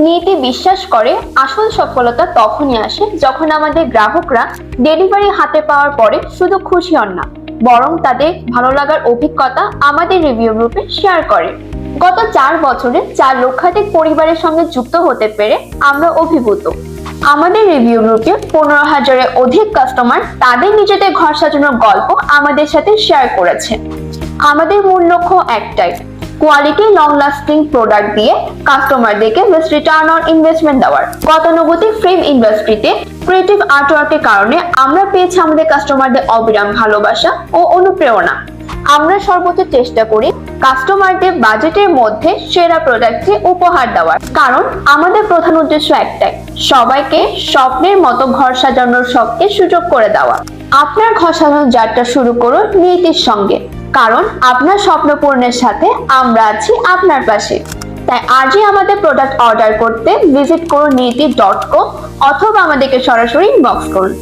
নিয়তি বিশ্বাস করে আসল সফলতা তখনই আসে যখন আমাদের গ্রাহকরা ডেলিভারি হাতে পাওয়ার পরে শুধু খুশি হন না, বরং তাদের ভালো লাগার অভিজ্ঞতা আমাদের রিভিউ গ্রুপে শেয়ার করে। গত 4 বছরে 4 লক্ষাধিক পরিবারের সঙ্গে যুক্ত হতে পেরে আমরা অভিভূত। আমাদের রিভিউ গ্রুপে 15,000-এর অধিক কাস্টমার তাদের নিজেদের ঘর সাজানোর গল্প আমাদের সাথে শেয়ার করেছে। আমাদের মূল লক্ষ্য একটাই, কোয়ালিটি লং লাস্টিং প্রোডাক্ট দিয়ে কাস্টমারদেরকে বেস্ট রিটার্ন অন ইনভেস্টমেন্ট দেওয়ার। গতানুগতিক ফ্রেম ইন্ডাস্ট্রিতে ক্রিয়েটিভ আর্টওয়ার্কের কারণে আমরা পেয়েছি আমাদের কাস্টমারদের অবিরাম ভালোবাসা ও অনুপ্রেরণা। আমরা সর্বোচ্চ চেষ্টা করি কাস্টমারদের বাজেটের মধ্যে সেরা প্রোডাক্টটি উপহার দেওয়ার, কারণ আমাদের প্রধান উদ্দেশ্য একটাই, সবাইকে স্বপ্নের মতো ঘর সাজানোর শখকে সুযোগ করে দেওয়া। আপনার ঘর সাজানোর যাত্রা শুরু করুন নিয়তির সঙ্গে, কারণ আপনার স্বপ্ন পূরণের সাথে আমরা আছি আপনার পাশে। তাই আজই আমাদের প্রোডাক্ট অর্ডার করতে ভিজিট করুন niyati.com অথবা আমাদেরকে সরাসরি ইনবক্স করুন।